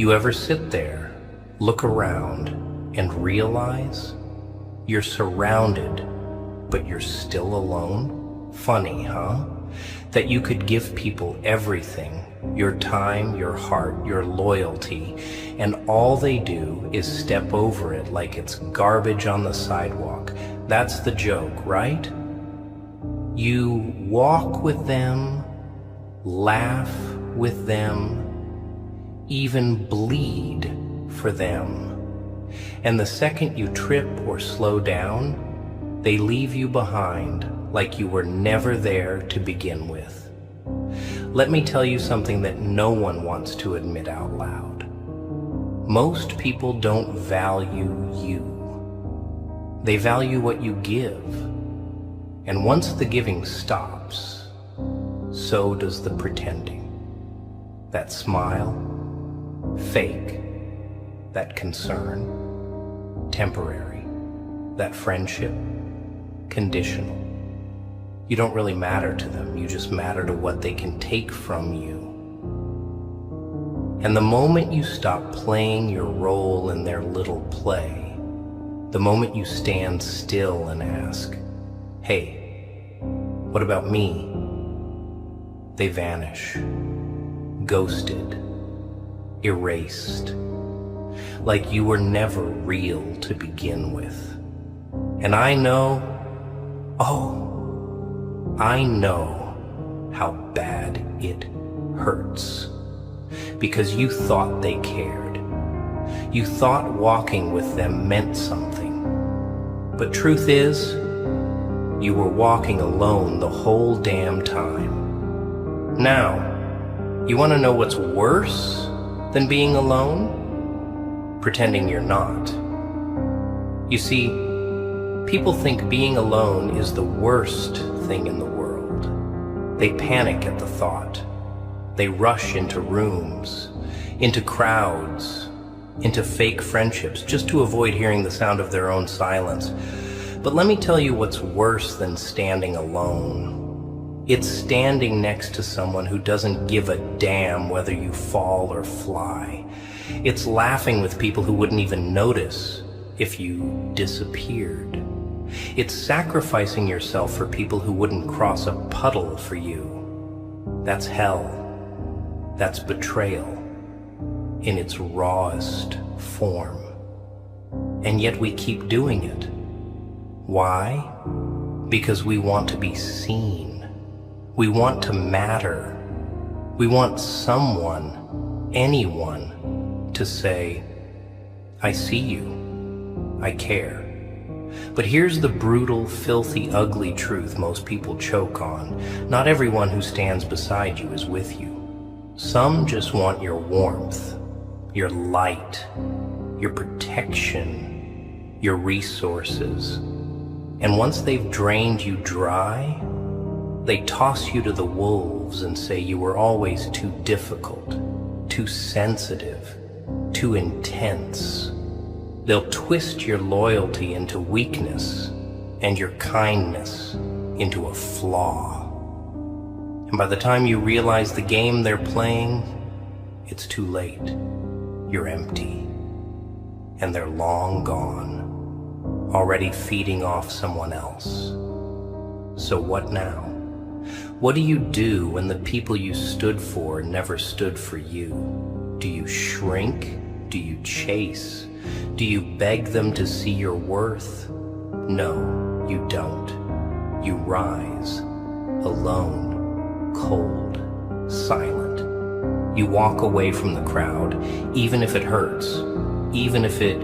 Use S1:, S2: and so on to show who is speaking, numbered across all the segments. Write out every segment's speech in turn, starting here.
S1: You ever sit there, look around, and realize you're surrounded, but you're still alone? Funny, huh? That you could give people everything, your time, your heart, your loyalty, and all they do is step over it like it's garbage on the sidewalk. That's the joke, right? You walk with them, laugh with them, even bleed for them. And the second you trip or slow down, they leave you behind like you were never there to begin with. Let me tell you something that no one wants to admit out loud. Most people don't value you. They value what you give. And once the giving stops, so does the pretending. That smile, fake. That concern, temporary. That friendship, conditional. You don't really matter to them, you just matter to what they can take from you. And the moment you stop playing your role in their little play, the moment you stand still and ask, hey, what about me? They vanish, ghosted, erased, like you were never real to begin with. And I know, I know how bad it hurts. Because you thought they cared. You thought walking with them meant something. But truth is, you were walking alone the whole damn time. Now, you want to know what's worse than being alone? Pretending you're not. You see, people think being alone is the worst thing in the world. They panic at the thought. They rush into rooms, into crowds, into fake friendships, just to avoid hearing the sound of their own silence. But let me tell you what's worse than standing alone. It's standing next to someone who doesn't give a damn whether you fall or fly. It's laughing with people who wouldn't even notice if you disappeared. It's sacrificing yourself for people who wouldn't cross a puddle for you. That's hell. That's betrayal in its rawest form. And yet we keep doing it. Why? Because we want to be seen. We want to matter. We want someone, anyone, to say, I see you. I care. But here's the brutal, filthy, ugly truth most people choke on. Not everyone who stands beside you is with you. Some just want your warmth, your light, your protection, your resources. And once they've drained you dry, they toss you to the wolves and say you were always too difficult, too sensitive, too intense. They'll twist your loyalty into weakness and your kindness into a flaw. And by the time you realize the game they're playing, it's too late. You're empty. And they're long gone, already feeding off someone else. So what now? What do you do when the people you stood for never stood for you? Do you shrink? Do you chase? Do you beg them to see your worth? No, you don't. You rise, alone, cold, silent. You walk away from the crowd, even if it hurts, even if it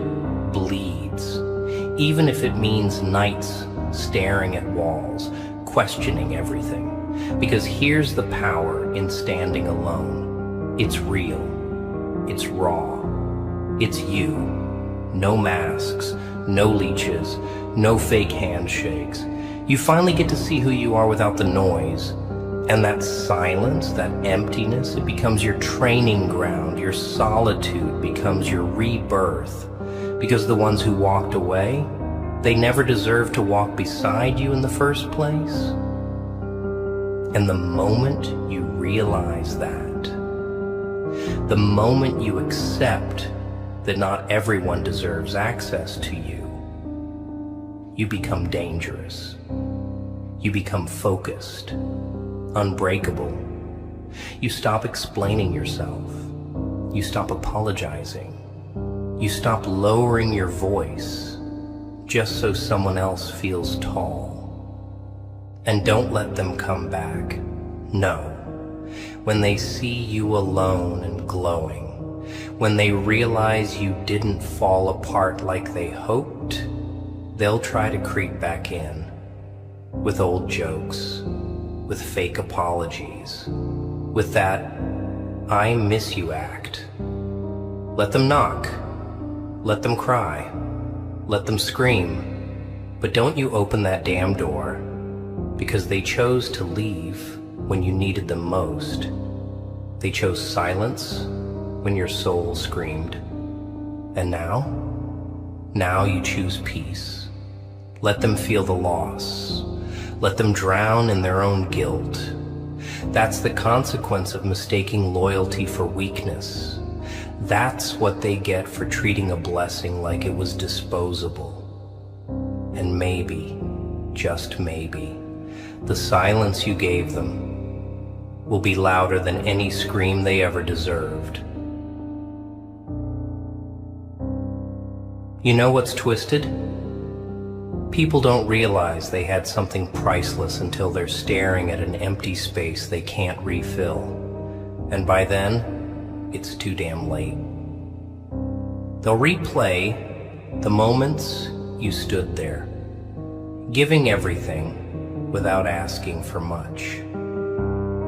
S1: bleeds, even if it means nights staring at walls, questioning everything. Because here's the power in standing alone. It's real. It's raw. It's you. No masks, no leeches, no fake handshakes. You finally get to see who you are without the noise. And that silence, that emptiness, it becomes your training ground. Your solitude becomes your rebirth. Because the ones who walked away, they never deserved to walk beside you in the first place. And the moment you realize that, The moment you accept that not everyone deserves access to you, you become dangerous. You become focused, unbreakable. You stop explaining yourself. You stop apologizing. You stop lowering your voice just so someone else feels tall. And don't let them come back. No. When they see you alone and glowing, when they realize you didn't fall apart like they hoped, they'll try to creep back in with old jokes, with fake apologies, with that I miss you act. Let them knock. Let them cry. Let them scream. But don't you open that damn door, because they chose to leave when you needed them most. They chose silence when your soul screamed. And now you choose peace. Let them feel the loss. Let them drown in their own guilt. That's the consequence of mistaking loyalty for weakness. That's what they get for treating a blessing like it was disposable. And maybe, just maybe, the silence you gave them will be louder than any scream they ever deserved. You know what's twisted? People don't realize they had something priceless until they're staring at an empty space they can't refill. And by then, it's too damn late. They'll replay the moments you stood there, giving everything without asking for much.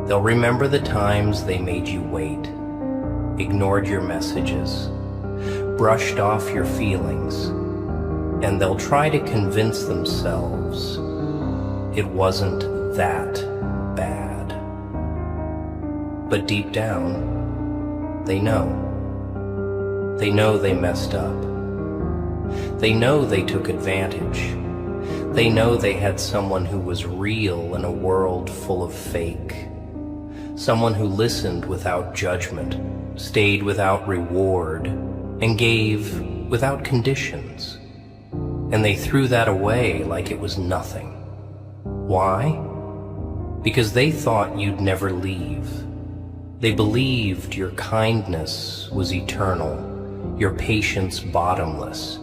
S1: They'll remember the times they made you wait, ignored your messages, brushed off your feelings, and they'll try to convince themselves it wasn't that bad. But deep down, they know. They know they messed up. They know they took advantage. They know they had someone who was real in a world full of fake. Someone who listened without judgment, stayed without reward, and gave without conditions. And they threw that away like it was nothing. Why? Because they thought you'd never leave. They believed your kindness was eternal, your patience bottomless,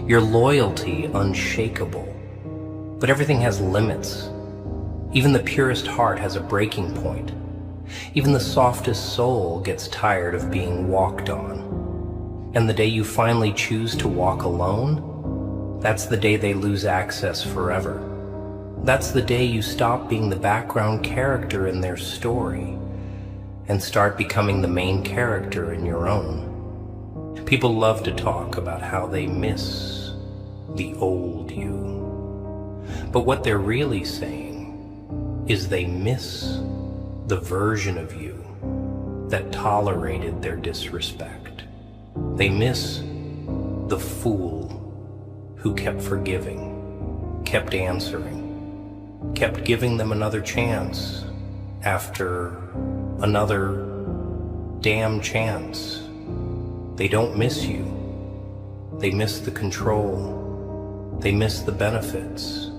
S1: your loyalty unshakable. But everything has limits. Even the purest heart has a breaking point. Even the softest soul gets tired of being walked on. And the day you finally choose to walk alone, that's the day they lose access forever. That's the day you stop being the background character in their story and start becoming the main character in your own. People love to talk about how they miss the old you. But what they're really saying is they miss the version of you that tolerated their disrespect. They miss the fool who kept forgiving, kept answering, kept giving them another chance after another damn chance. They don't miss you. They miss the control. They miss the benefits.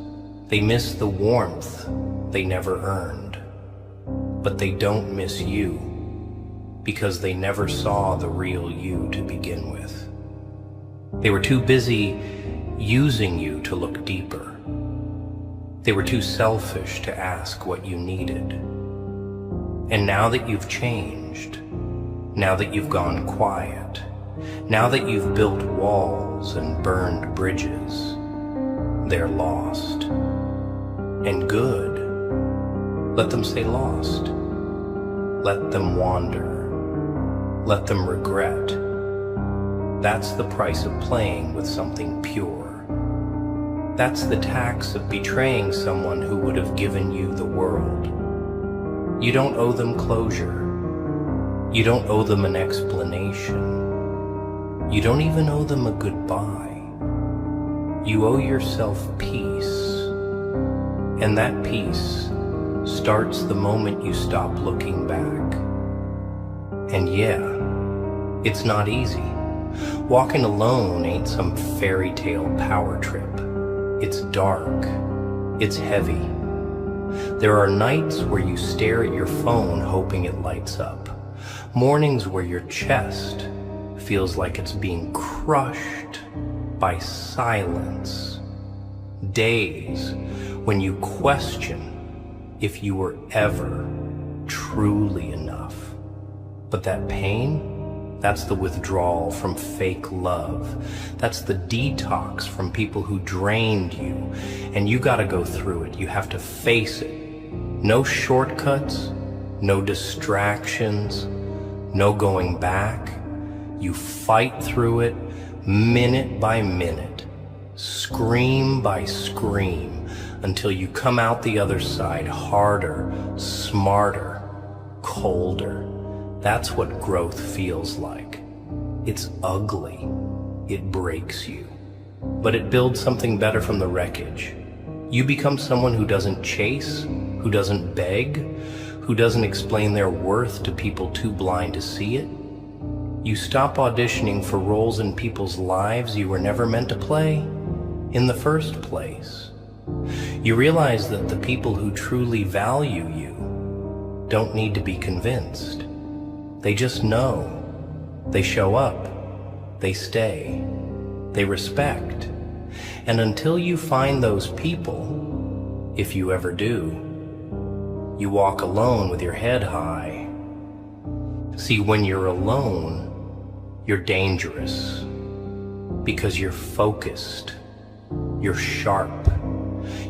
S1: They miss the warmth they never earned. But they don't miss you because they never saw the real you to begin with. They were too busy using you to look deeper. They were too selfish to ask what you needed. And now that you've changed, now that you've gone quiet, now that you've built walls and burned bridges, they're lost. And good. Let them stay lost. Let them wander. Let them regret. That's the price of playing with something pure. That's the tax of betraying someone who would have given you the world. You don't owe them closure. You don't owe them an explanation. You don't even owe them a goodbye. You owe yourself peace. And that peace starts the moment you stop looking back. And yeah, It's not easy. Walking alone ain't some fairy tale power trip. It's dark. It's heavy. There are nights where you stare at your phone hoping it lights up. Mornings where your chest feels like it's being crushed by silence. Days when you question if you were ever truly enough. But that pain, that's the withdrawal from fake love. That's the detox from people who drained you. And you gotta go through it. You have to face it. No shortcuts, no distractions, no going back. You fight through it minute by minute, scream by scream, until you come out the other side harder, smarter, colder. That's what growth feels like. It's ugly. It breaks you. But it builds something better from the wreckage. You become someone who doesn't chase, who doesn't beg, who doesn't explain their worth to people too blind to see it. You stop auditioning for roles in people's lives you were never meant to play in the first place. You realize that the people who truly value you don't need to be convinced. They just know. They show up. They stay. They respect. And until you find those people, if you ever do, you walk alone with your head high. See, when you're alone, you're dangerous because you're focused, you're sharp,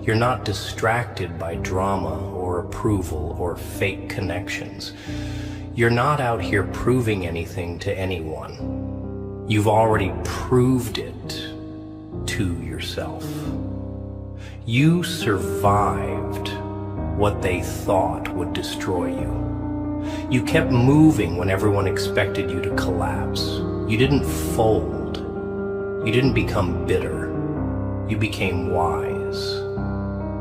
S1: you're not distracted by drama or approval or fake connections. You're not out here proving anything to anyone. You've already proved it to yourself. You survived what they thought would destroy you. You kept moving when everyone expected you to collapse. You didn't fold. You didn't become bitter. You became wise.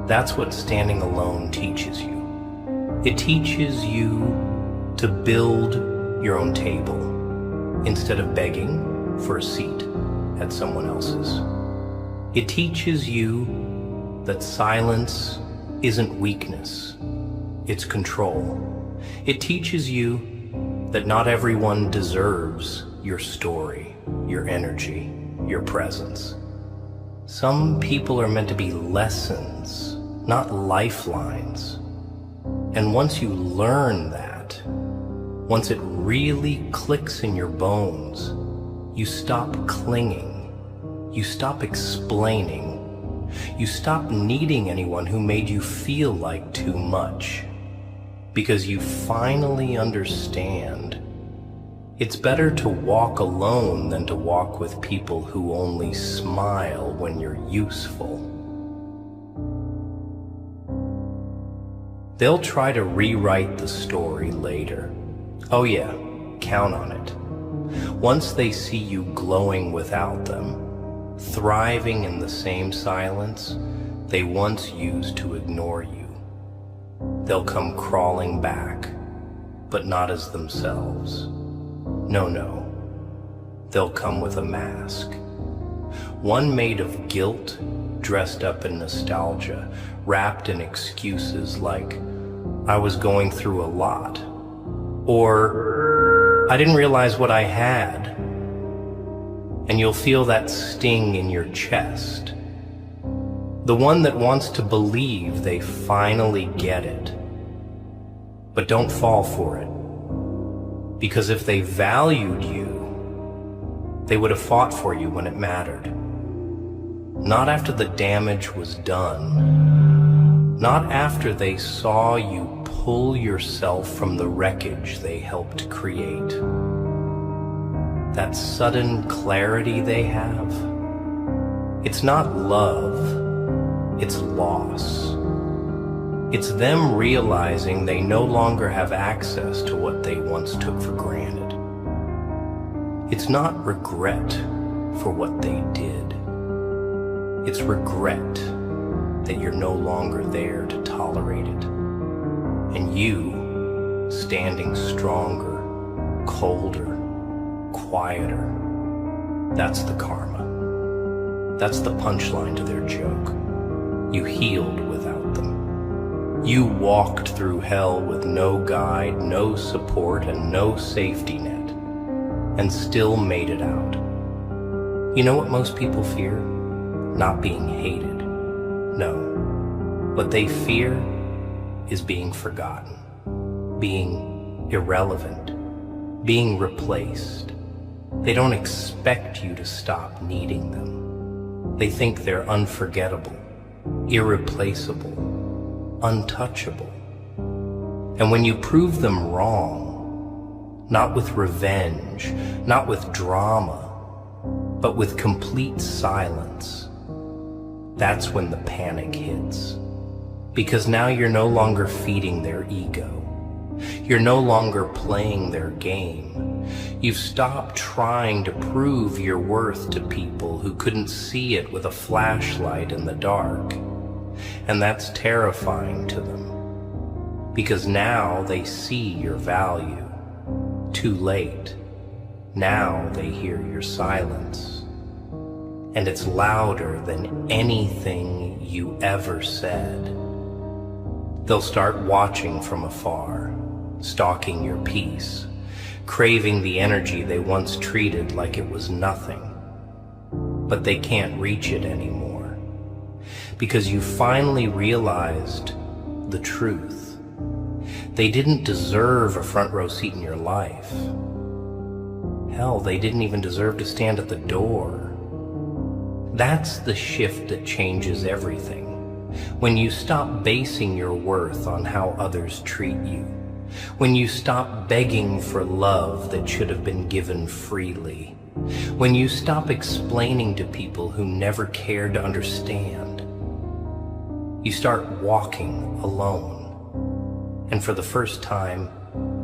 S1: That's what standing alone teaches you. It teaches you to build your own table instead of begging for a seat at someone else's. It teaches you that silence isn't weakness, it's control. It teaches you that not everyone deserves your story, your energy, your presence. Some people are meant to be lessons, not lifelines. And once you learn that, once it really clicks in your bones, you stop clinging. You stop explaining. You stop needing anyone who made you feel like too much. Because you finally understand. It's better to walk alone than to walk with people who only smile when you're useful. They'll try to rewrite the story later. Oh yeah, count on it. Once they see you glowing without them, thriving in the same silence they once used to ignore you, they'll come crawling back, but not as themselves. No. They'll come with a mask. One made of guilt, dressed up in nostalgia, wrapped in excuses like, I was going through a lot, or I didn't realize what I had. And you'll feel that sting in your chest. The one that wants to believe they finally get it. But don't fall for it. Because if they valued you, they would have fought for you when it mattered. Not after the damage was done. Not after they saw you pull yourself from the wreckage they helped create. That sudden clarity they have, it's not love, it's loss. It's them realizing they no longer have access to what they once took for granted. It's not regret for what they did. It's regret that you're no longer there to tolerate it. And you, standing stronger, colder, quieter. That's the karma. That's the punchline to their joke. You healed without them. You walked through hell with no guide, no support, and no safety net, and still made it out. You know what most people fear? Not being hated. No. What they fear is being forgotten, being irrelevant, being replaced. They don't expect you to stop needing them. They think they're unforgettable, irreplaceable, untouchable. And when you prove them wrong, not with revenge, not with drama, but with complete silence, that's when the panic hits. Because now you're no longer feeding their ego. You're no longer playing their game. You've stopped trying to prove your worth to people who couldn't see it with a flashlight in the dark. And that's terrifying to them. Because now they see your value. Too late. Now they hear your silence. And it's louder than anything you ever said. They'll start watching from afar, stalking your peace, craving the energy they once treated like it was nothing. But they can't reach it anymore, because you finally realized the truth. They didn't deserve a front row seat in your life. Hell, they didn't even deserve to stand at the door. That's the shift that changes everything. When you stop basing your worth on how others treat you. When you stop begging for love that should have been given freely. When you stop explaining to people who never cared to understand. You start walking alone. And for the first time,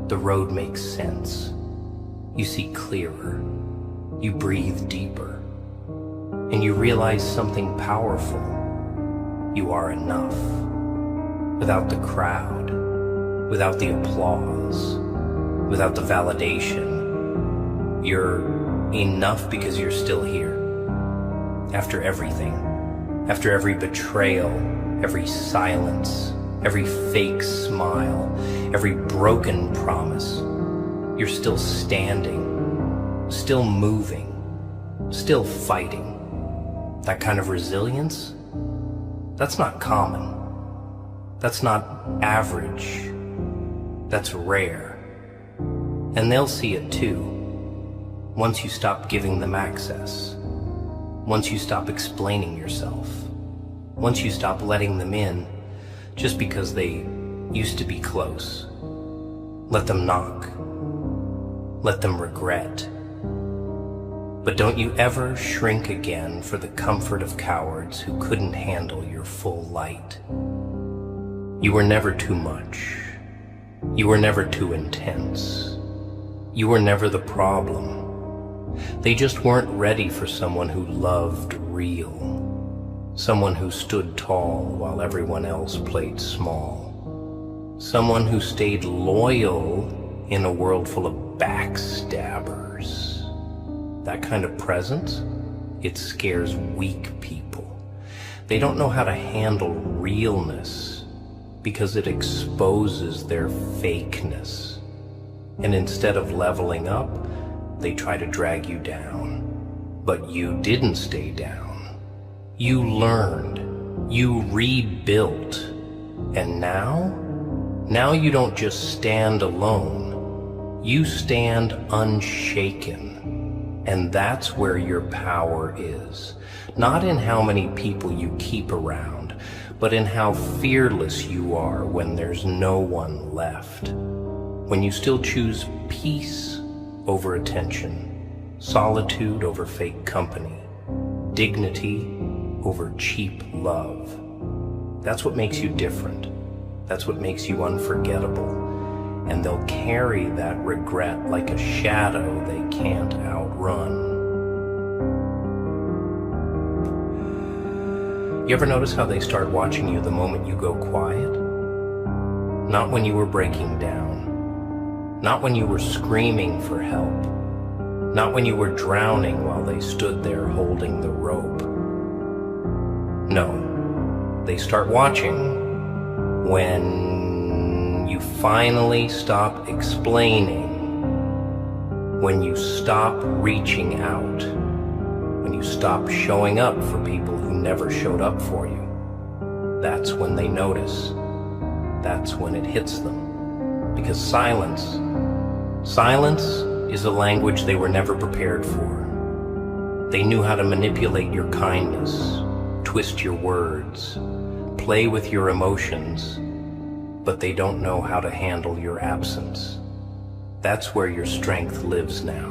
S1: the road makes sense. You see clearer. You breathe deeper. And you realize something powerful. You are enough. Without the crowd, without the applause, without the validation. You're enough because you're still here. After everything, after every betrayal, every silence, every fake smile, every broken promise, you're still standing, still moving, still fighting. That kind of resilience, that's not common. That's not average. That's rare. And they'll see it too. Once you stop giving them access. Once you stop explaining yourself. Once you stop letting them in just because they used to be close. Let them knock. Let them regret. But don't you ever shrink again for the comfort of cowards who couldn't handle your full light. You were never too much. You were never too intense. You were never the problem. They just weren't ready for someone who loved real. Someone who stood tall while everyone else played small. Someone who stayed loyal in a world full of backstabbers. That kind of presence, it scares weak people. They don't know how to handle realness because it exposes their fakeness. And instead of leveling up, they try to drag you down. But you didn't stay down. You learned. You rebuilt. And now you don't just stand alone. You stand unshaken. And that's where your power is. Not in how many people you keep around, but in how fearless you are when there's no one left. When you still choose peace over attention, solitude over fake company, dignity over cheap love. That's what makes you different. That's what makes you unforgettable. And they'll carry that regret like a shadow they can't outrun. You ever notice how they start watching you the moment you go quiet? Not when you were breaking down. Not when you were screaming for help. Not when you were drowning while they stood there holding the rope. No, they start watching when you finally stop explaining, when you stop reaching out, when you stop showing up for people who never showed up for you. That's when they notice. That's when it hits them. Because silence is a language they were never prepared for. They knew how to manipulate your kindness, twist your words, play with your emotions, but they don't know how to handle your absence. That's where your strength lives now.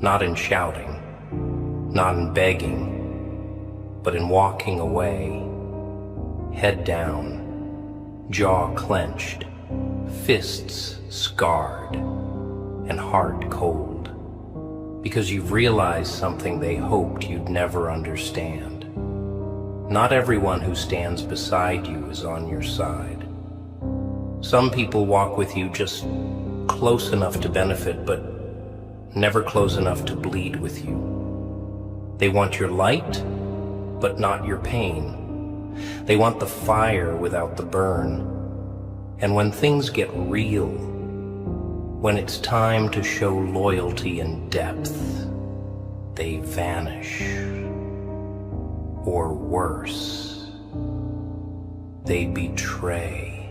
S1: Not in shouting, not in begging, but in walking away, head down, jaw clenched, fists scarred, and heart cold, because you've realized something they hoped you'd never understand. Not everyone who stands beside you is on your side. Some people walk with you just close enough to benefit, but never close enough to bleed with you. They want your light, but not your pain. They want the fire without the burn. And when things get real, when it's time to show loyalty and depth, they vanish. Or worse, they betray.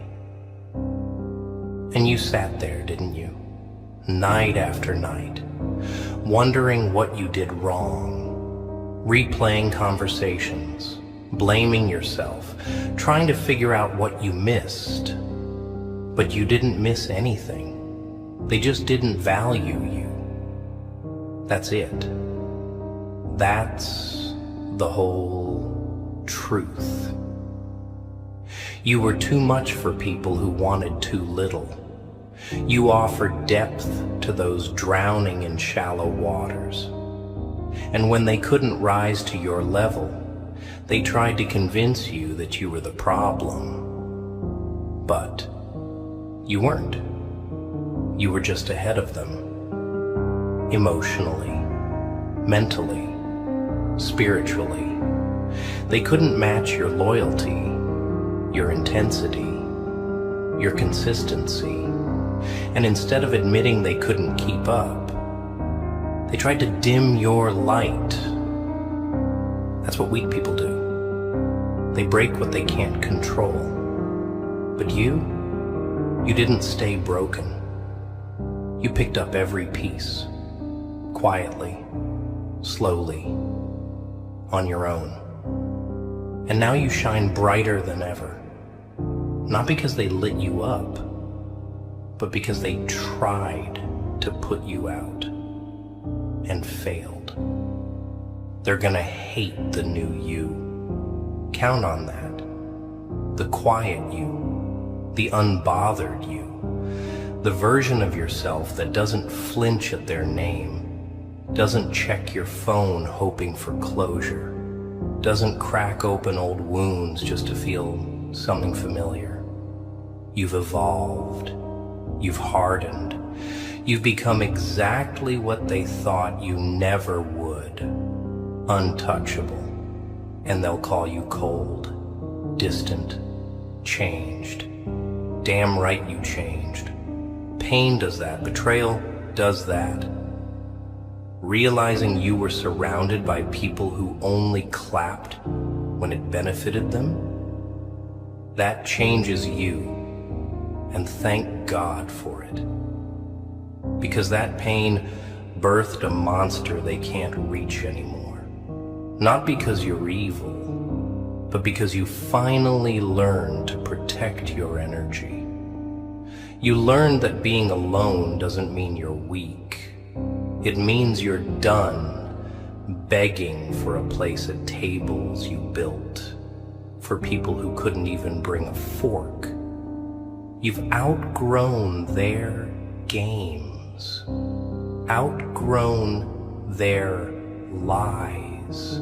S1: And you sat there, didn't you? Night after night, wondering what you did wrong, replaying conversations, blaming yourself, trying to figure out what you missed. But you didn't miss anything. They just didn't value you. That's it. That's the whole truth. You were too much for people who wanted too little. You offered depth to those drowning in shallow waters. And when they couldn't rise to your level, they tried to convince you that you were the problem. But you weren't. You were just ahead of them. Emotionally, mentally, spiritually. They couldn't match your loyalty, your intensity, your consistency. And instead of admitting they couldn't keep up, they tried to dim your light. That's what weak people do. They break what they can't control. But you didn't stay broken. You picked up every piece, quietly, slowly, on your own. And now you shine brighter than ever. Not because they lit you up, but because they tried to put you out and failed. They're gonna hate the new you. Count on that. The quiet you, the unbothered you, the version of yourself that doesn't flinch at their name, doesn't check your phone hoping for closure, doesn't crack open old wounds just to feel something familiar. You've evolved. You've hardened. You've become exactly what they thought you never would. Untouchable. And they'll call you cold, distant, changed. Damn right you changed. Pain does that. Betrayal does that. Realizing you were surrounded by people who only clapped when it benefited them, that changes you. And thank God for it. Because that pain birthed a monster they can't reach anymore. Not because you're evil, but because you finally learned to protect your energy. You learned that being alone doesn't mean you're weak. It means you're done begging for a place at tables you built for people who couldn't even bring a fork. You've outgrown their games, outgrown their lies,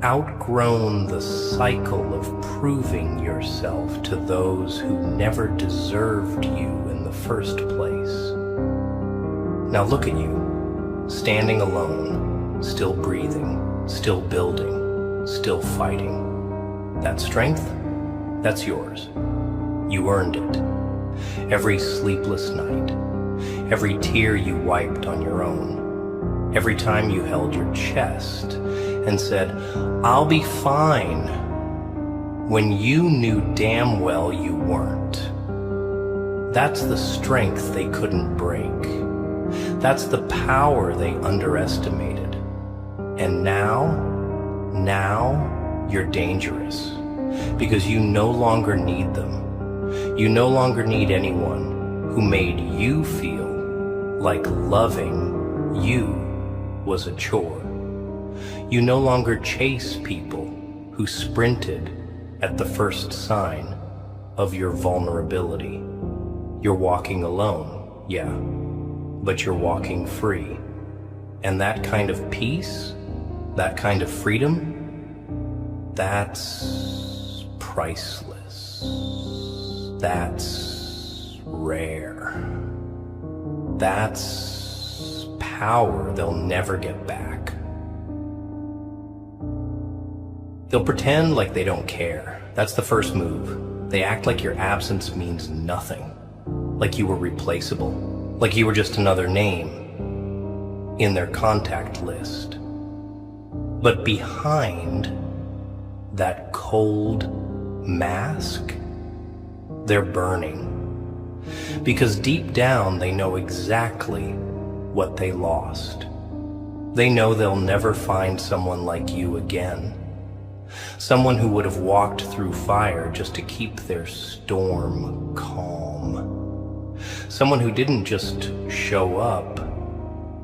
S1: outgrown the cycle of proving yourself to those who never deserved you in the first place. Now look at you. standing alone, still breathing, still building, still fighting. That strength, that's yours. You earned it. Every sleepless night, every tear you wiped on your own, every time you held your chest and said, "I'll be fine," when you knew damn well you weren't. That's the strength they couldn't break. That's the power they underestimated. And now you're dangerous because you no longer need them. You no longer need anyone who made you feel like loving you was a chore. You no longer chase people who sprinted at the first sign of your vulnerability. You're walking alone, yeah, but you're walking free. And that kind of peace, that kind of freedom, that's priceless. That's rare. That's power they'll never get back. They'll pretend like they don't care. That's the first move. They act like your absence means nothing. Like you were replaceable. Like you were just another name in their contact list. But behind that cold mask, they're burning. Because deep down they know exactly what they lost. They know they'll never find someone like you again. Someone who would have walked through fire just to keep their storm calm. Someone who didn't just show up,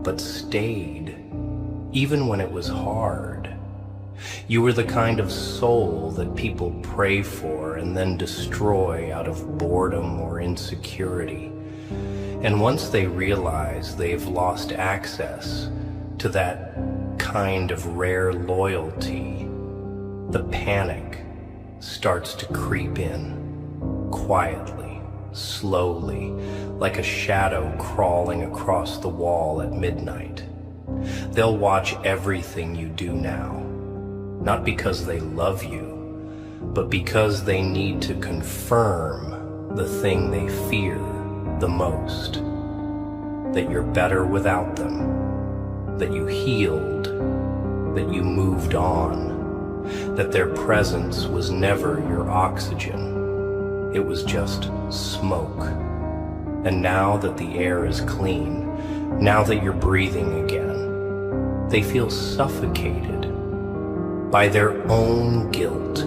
S1: but stayed, even when it was hard. You were the kind of soul that people pray for and then destroy out of boredom or insecurity. And once they realize they've lost access to that kind of rare loyalty, the panic starts to creep in, quietly, slowly, like a shadow crawling across the wall at midnight. They'll watch everything you do now, not because they love you, but because they need to confirm the thing they fear the most, that you're better without them, that you healed, that you moved on, that their presence was never your oxygen. It was just smoke. And now that the air is clean, now that you're breathing again, they feel suffocated by their own guilt,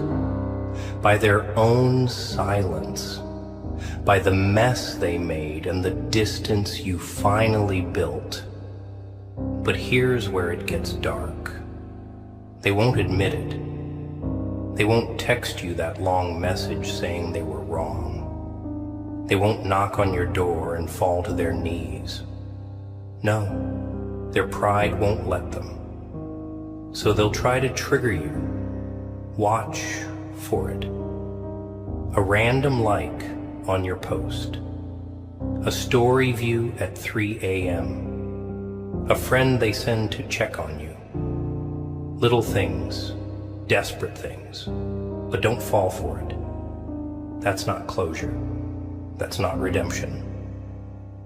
S1: by their own silence, by the mess they made and the distance you finally built. But here's where it gets dark. They won't admit it. They won't text you that long message saying they were wrong. They won't knock on your door and fall to their knees. No, their pride won't let them. So they'll try to trigger you. Watch for it. A random like on your post. A story view at 3 a.m. A friend they send to check on you. Little things, desperate things, but don't fall for it. That's not closure. That's not redemption.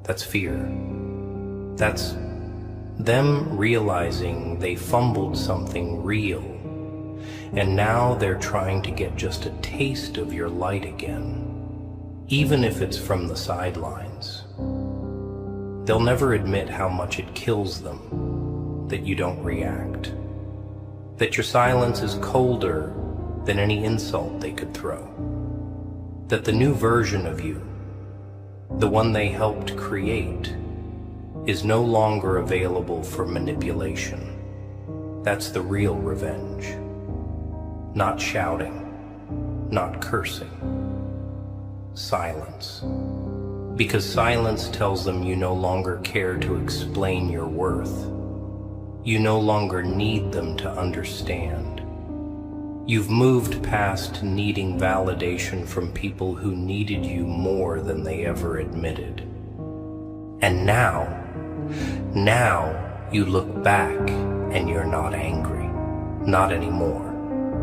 S1: That's fear. That's them realizing they fumbled something real, and now they're trying to get just a taste of your light again, even if it's from the sidelines. They'll never admit how much it kills them that you don't react, that your silence is colder than any insult they could throw, that the new version of you, the one they helped create, is no longer available for manipulation. That's the real revenge. Not shouting, not cursing. Silence. Because silence tells them you no longer care to explain your worth. You no longer need them to understand. You've moved past needing validation from people who needed you more than they ever admitted. And now you look back and you're not angry. Not anymore.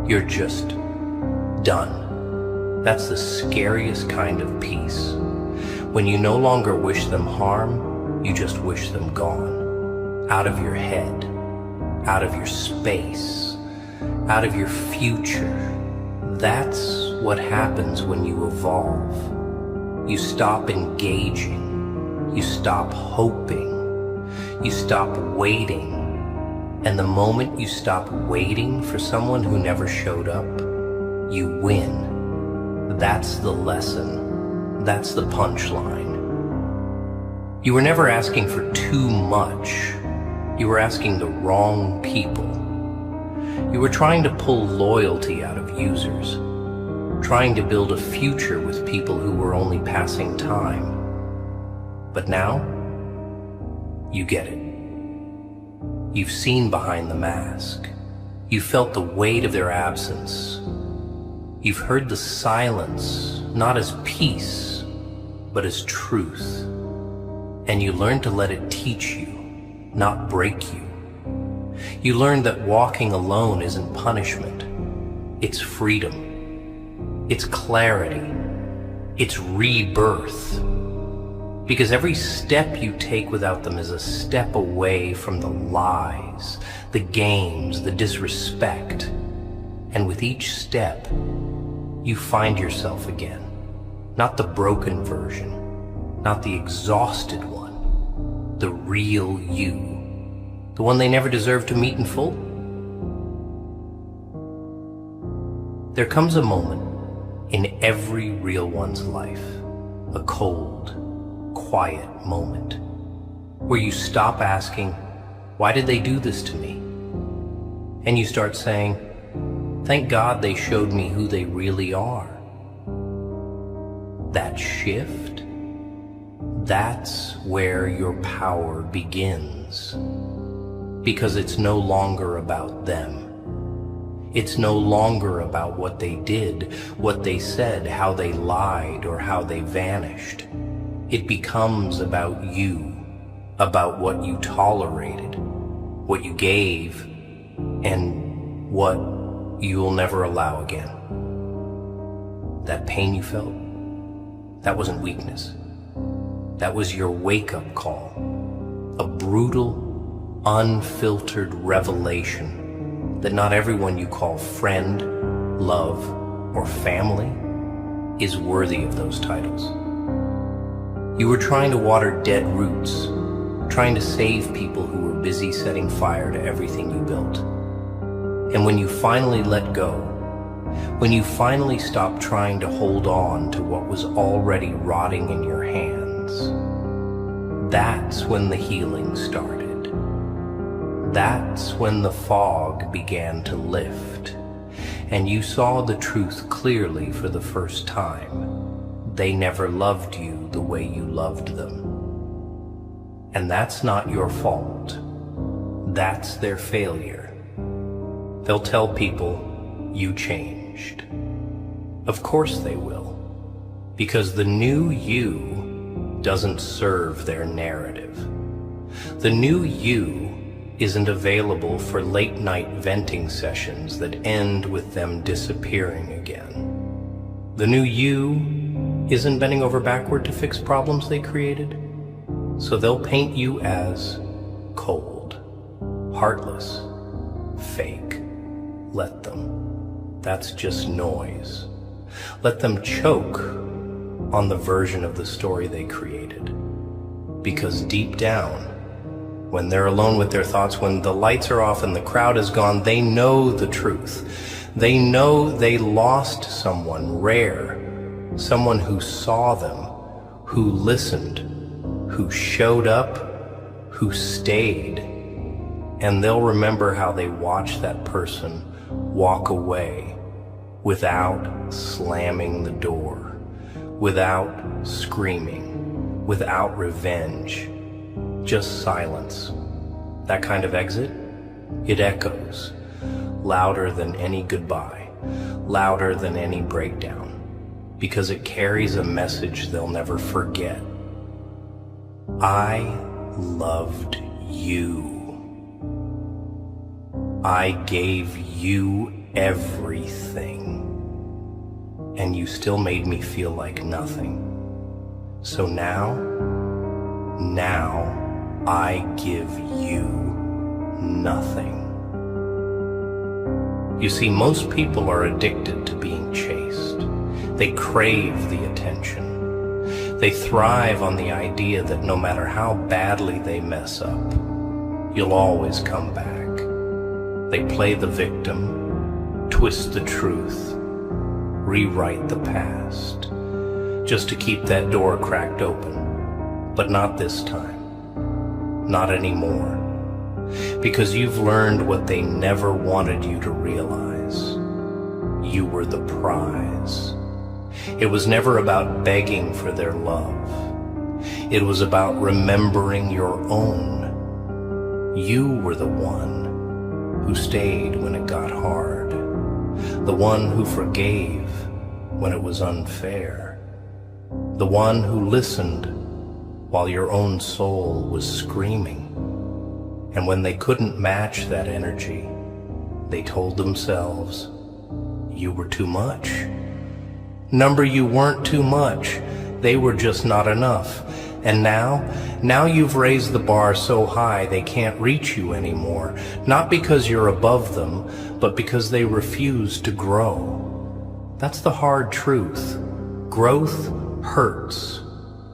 S1: You're just done. That's the scariest kind of peace. When you no longer wish them harm, you just wish them gone. Out of your head, out of your space, out of your future. That's what happens when you evolve. You stop engaging. You stop hoping. You stop waiting. And the moment you stop waiting for someone who never showed up, you win. That's the lesson. That's the punchline. You were never asking for too much. You were asking the wrong people. You were trying to pull loyalty out of users, trying to build a future with people who were only passing time. But now, you get it. You've seen behind the mask. You've felt the weight of their absence. You've heard the silence, not as peace, but as truth. And you learned to let it teach you, not break you. You learned that walking alone isn't punishment. It's freedom. It's clarity. It's rebirth. Because every step you take without them is a step away from the lies, the games, the disrespect. And with each step, you find yourself again. Not the broken version, not the exhausted one, the real you. The one they never deserved to meet in full. There comes a moment in every real one's life, a cold, quiet moment, where you stop asking, why did they do this to me? And you start saying, thank God they showed me who they really are. That shift, that's where your power begins. Because it's no longer about them. It's no longer about what they did, what they said, how they lied, or how they vanished. It becomes about you, about what you tolerated, what you gave, and what you'll never allow again. That pain you felt, that wasn't weakness. That was your wake-up call. A brutal, unfiltered revelation that not everyone you call friend, love, or family is worthy of those titles. You were trying to water dead roots, trying to save people who were busy setting fire to everything you built. And when you finally let go, when you finally stopped trying to hold on to what was already rotting in your hands, that's when the healing started. That's when the fog began to lift, and you saw the truth clearly for the first time. They never loved you the way you loved them. And that's not your fault. That's their failure. They'll tell people you changed. Of course they will, because the new you doesn't serve their narrative. The new you isn't available for late-night venting sessions that end with them disappearing again. The new you isn't bending over backward to fix problems they created, so they'll paint you as cold, heartless, fake. Let them. That's just noise. Let them choke on the version of the story they created. Because deep down, when they're alone with their thoughts, when the lights are off and the crowd is gone, they know the truth. They know they lost someone rare, someone who saw them, who listened, who showed up, who stayed. And they'll remember how they watched that person walk away without slamming the door, without screaming, without revenge. Just silence. That kind of exit, it echoes, louder than any goodbye, louder than any breakdown, because it carries a message they'll never forget. I loved you. I gave you everything, and you still made me feel like nothing. So now I give you nothing. You see, most people are addicted to being chased. They crave the attention. They thrive on the idea that no matter how badly they mess up, you'll always come back. They play the victim, twist the truth, rewrite the past, just to keep that door cracked open. But not this time. Not anymore. Because you've learned what they never wanted you to realize. You were the prize. It was never about begging for their love. It was about remembering your own. You were the one who stayed when it got hard. The one who forgave when it was unfair. The one who listened while your own soul was screaming. And when they couldn't match that energy, they told themselves, you were too much. Number, you weren't too much. They were just not enough. And now you've raised the bar so high they can't reach you anymore. Not because you're above them, but because they refuse to grow. That's the hard truth. Growth hurts.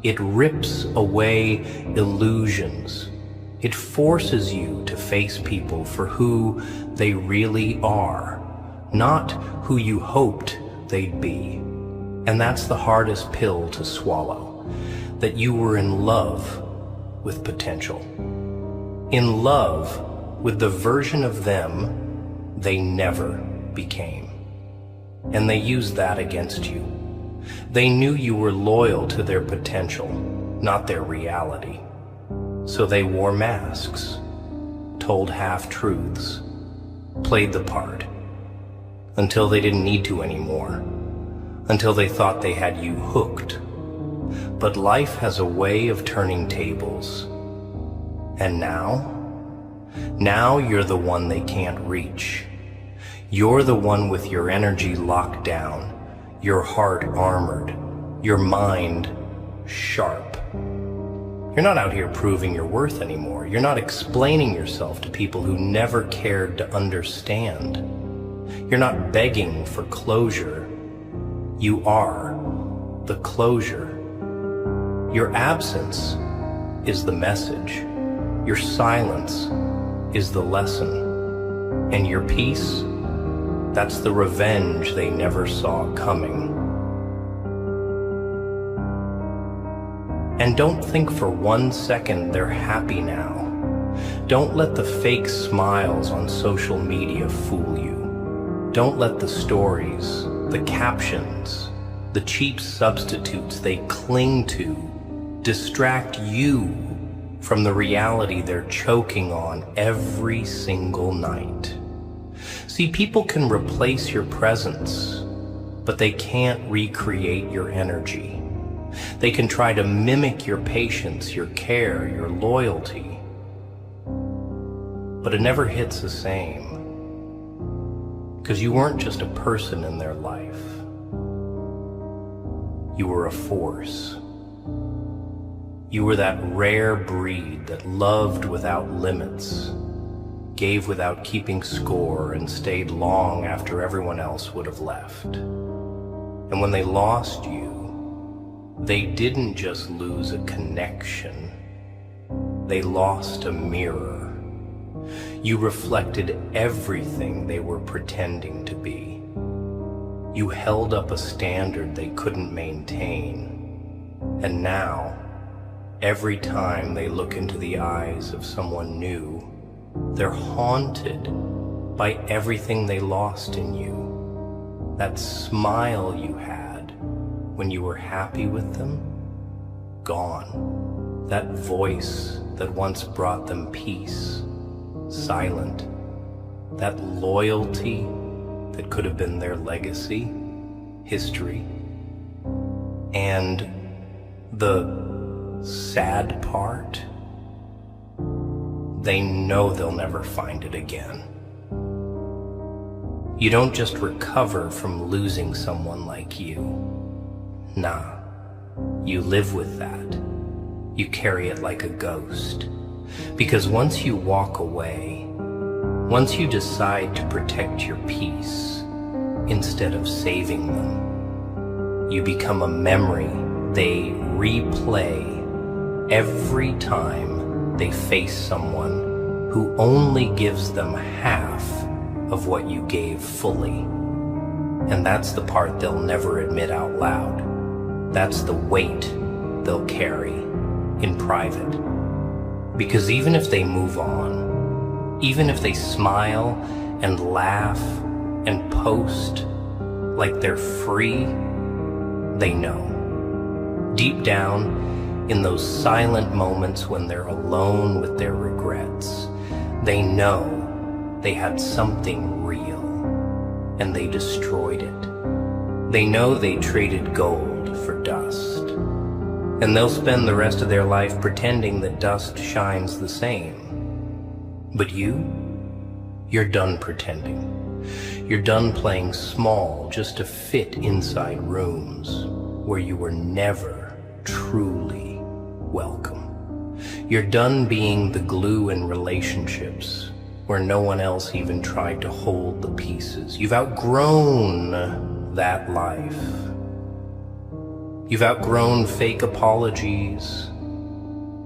S1: It rips away illusions. It forces you to face people for who they really are, not who you hoped they'd be. And that's the hardest pill to swallow, that you were in love with potential. In love with the version of them they never became. And they used that against you. They knew you were loyal to their potential, not their reality. So they wore masks, told half-truths, played the part, until they didn't need to anymore, until they thought they had you hooked. But life has a way of turning tables. And now you're the one they can't reach. You're the one with your energy locked down, your heart armored, your mind sharp. You're not out here proving your worth anymore. You're not explaining yourself to people who never cared to understand. You're not begging for closure. You are the closure. Your absence is the message. Your silence is the lesson. And your peace, that's the revenge they never saw coming. And don't think for 1 second they're happy now. Don't let the fake smiles on social media fool you. Don't let the stories, the captions, the cheap substitutes they cling to distract you from the reality they're choking on every single night. See, people can replace your presence, but they can't recreate your energy. They can try to mimic your patience, your care, your loyalty, but it never hits the same, because you weren't just a person in their life. You were a force. You were that rare breed that loved without limits, gave without keeping score, and stayed long after everyone else would have left. And when they lost you, they didn't just lose a connection. They lost a mirror. You reflected everything they were pretending to be. You held up a standard they couldn't maintain. And now, every time they look into the eyes of someone new, they're haunted by everything they lost in you. That smile you had when you were happy with them, gone. That voice that once brought them peace, silent. That loyalty that could have been their legacy, history. And the sad part, they know they'll never find it again. You don't just recover from losing someone like you. Nah, you live with that. You carry it like a ghost. Because once you walk away, once you decide to protect your peace instead of saving them, you become a memory they replay every time they face someone who only gives them half of what you gave fully. And that's the part they'll never admit out loud. That's the weight they'll carry in private. Because even if they move on, even if they smile and laugh and post like they're free, they know. Deep down, in those silent moments when they're alone with their regrets, they know they had something real and they destroyed it. They know they traded gold for dust. And they'll spend the rest of their life pretending that dust shines the same. But you're done pretending. You're done playing small just to fit inside rooms where you were never truly welcome. You're done being the glue in relationships where no one else even tried to hold the pieces. You've outgrown that life. You've outgrown fake apologies,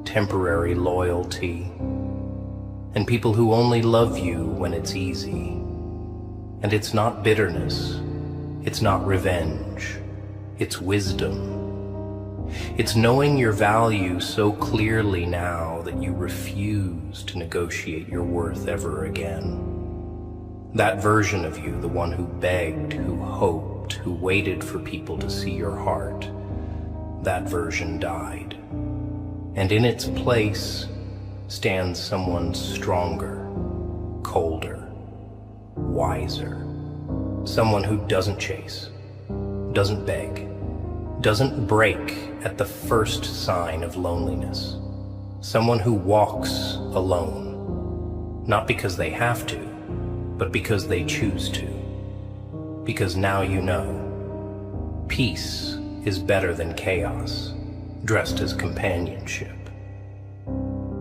S1: temporary loyalty, and people who only love you when it's easy. And it's not bitterness, it's not revenge, it's wisdom. It's knowing your value so clearly now that you refuse to negotiate your worth ever again. That version of you, the one who begged, who hoped, who waited for people to see your heart, that version died. And in its place stands someone stronger, colder, wiser. Someone who doesn't chase, doesn't beg, doesn't break at the first sign of loneliness. Someone who walks alone, not because they have to, but because they choose to. Because now you know, peace is better than chaos, dressed as companionship.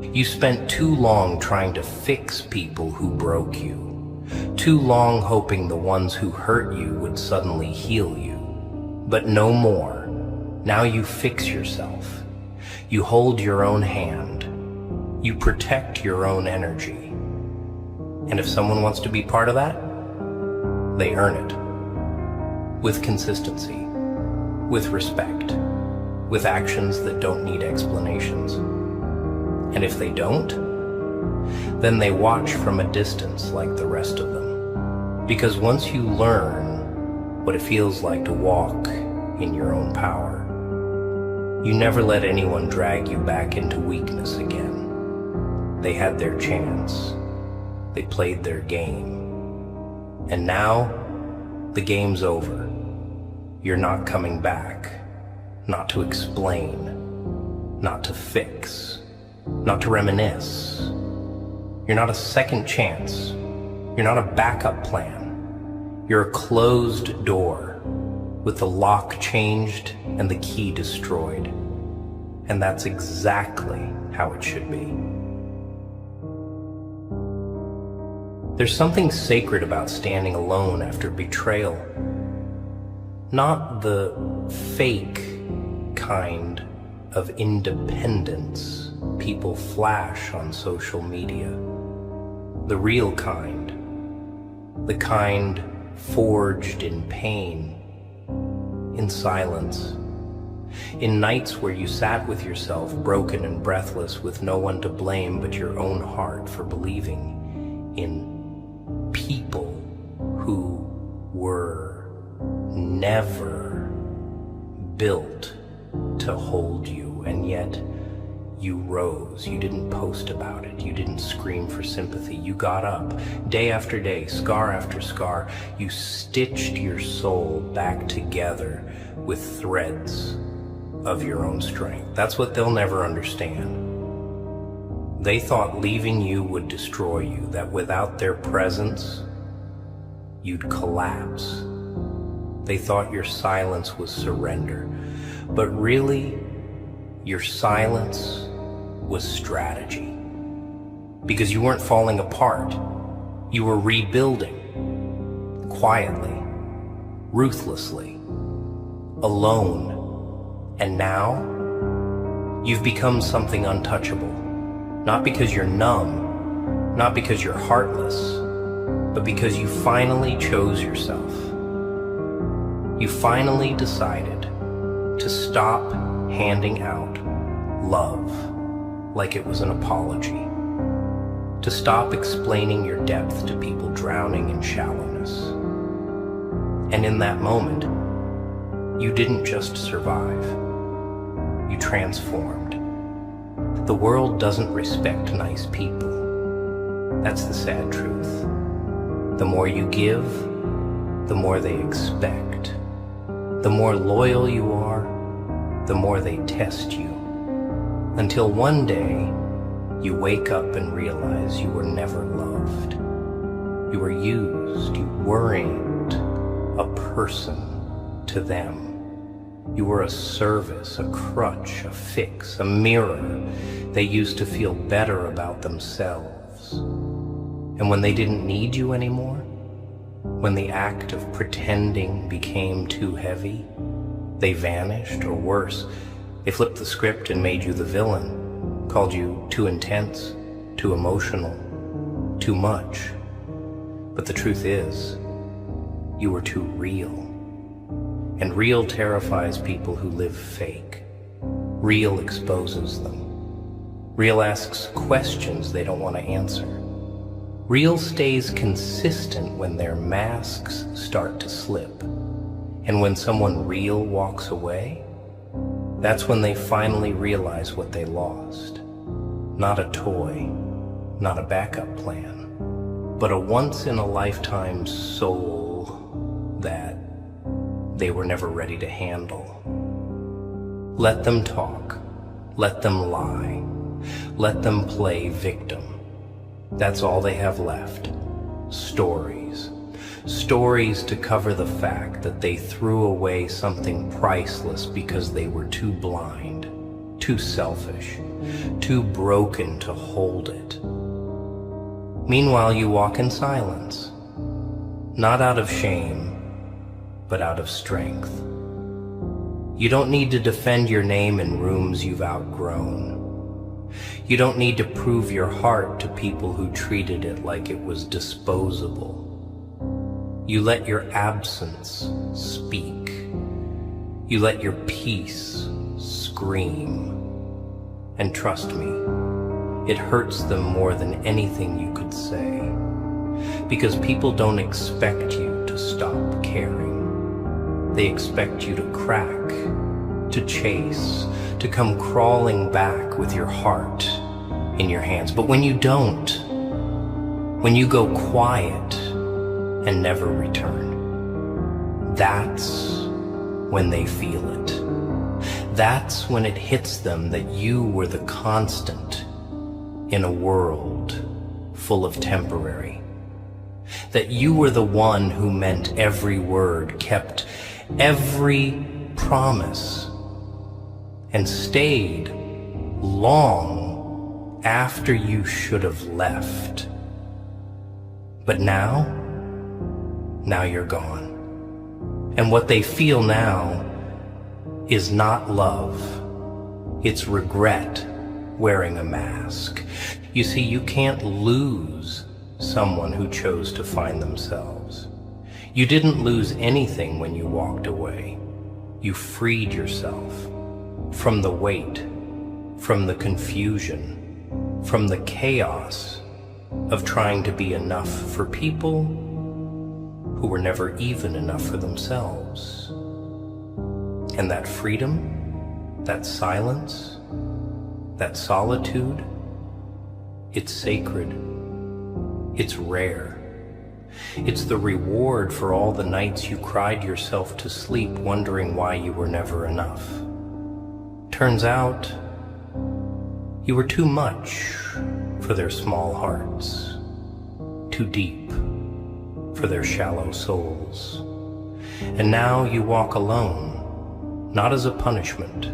S1: You spent too long trying to fix people who broke you, too long hoping the ones who hurt you would suddenly heal you. But no more. Now you fix yourself. You hold your own hand. You protect your own energy. And if someone wants to be part of that, they earn it. With consistency, with respect, with actions that don't need explanations. And if they don't, then they watch from a distance like the rest of them. Because once you learn what it feels like to walk in your own power, you never let anyone drag you back into weakness again. They had their chance. They played their game. And now, the game's over. You're not coming back. Not to explain. Not to fix. Not to reminisce. You're not a second chance. You're not a backup plan. You're a closed door with the lock changed and the key destroyed. And that's exactly how it should be. There's something sacred about standing alone after betrayal. Not the fake kind of independence people flash on social media. The real kind. The kind forged in pain, in silence, in nights where you sat with yourself, broken and breathless, with no one to blame but your own heart for believing in people who were never built to hold you, and yet you rose. You didn't post about it. You didn't scream for sympathy. You got up day after day, scar after scar. You stitched your soul back together with threads of your own strength. That's what they'll never understand. They thought leaving you would destroy you, that without their presence, you'd collapse. They thought your silence was surrender, but really, your silence was strategy. Because you weren't falling apart, you were rebuilding. Quietly, ruthlessly, alone. And now, you've become something untouchable. Not because you're numb, not because you're heartless, but because you finally chose yourself. You finally decided to stop handing out love like it was an apology. To stop explaining your depth to people drowning in shallowness. And in that moment, you didn't just survive, you transformed. The world doesn't respect nice people. That's the sad truth. The more you give, the more they expect. The more loyal you are, the more they test you. Until one day, you wake up and realize you were never loved. You were used, you weren't a person to them. You were a service, a crutch, a fix, a mirror they used to feel better about themselves. And when they didn't need you anymore, when the act of pretending became too heavy, they vanished, or worse, they flipped the script and made you the villain, called you too intense, too emotional, too much. But the truth is, you were too real. And real terrifies people who live fake. Real exposes them. Real asks questions they don't want to answer. Real stays consistent when their masks start to slip. And when someone real walks away, that's when they finally realize what they lost. Not a toy, not a backup plan, but a once-in-a-lifetime soul that they were never ready to handle. Let them talk. Let them lie. Let them play victim. That's all they have left. Stories. Stories to cover the fact that they threw away something priceless because they were too blind, too selfish, too broken to hold it. Meanwhile, you walk in silence, not out of shame, but out of strength. You don't need to defend your name in rooms you've outgrown. You don't need to prove your heart to people who treated it like it was disposable. You let your absence speak. You let your peace scream. And trust me, it hurts them more than anything you could say. Because people don't expect you to stop caring. They expect you to crack, to chase, to come crawling back with your heart in your hands. But when you don't, when you go quiet and never return, that's when they feel it. That's when it hits them that you were the constant in a world full of temporary. That you were the one who meant every word, kept every promise, and stayed long after you should have left. But now you're gone. And what they feel now is not love. It's regret wearing a mask. You see, you can't lose someone who chose to find themselves. You didn't lose anything when you walked away. You freed yourself from the weight, from the confusion, from the chaos of trying to be enough for people who were never even enough for themselves. And that freedom, that silence, that solitude, it's sacred. It's rare. It's the reward for all the nights you cried yourself to sleep wondering why you were never enough. Turns out, you were too much for their small hearts, too deep for for their shallow souls. And now you walk alone, not as a punishment,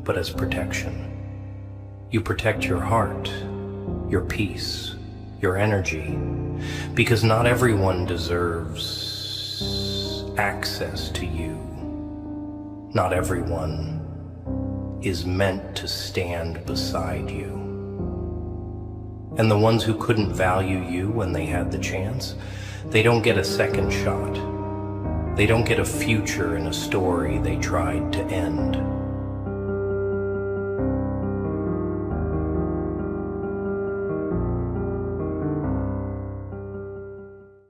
S1: but as protection. You protect your heart, your peace, your energy, because not everyone deserves access to you. Not everyone is meant to stand beside you. And the ones who couldn't value you when they had the chance, they don't get a second shot. They don't get a future in a story they tried to end.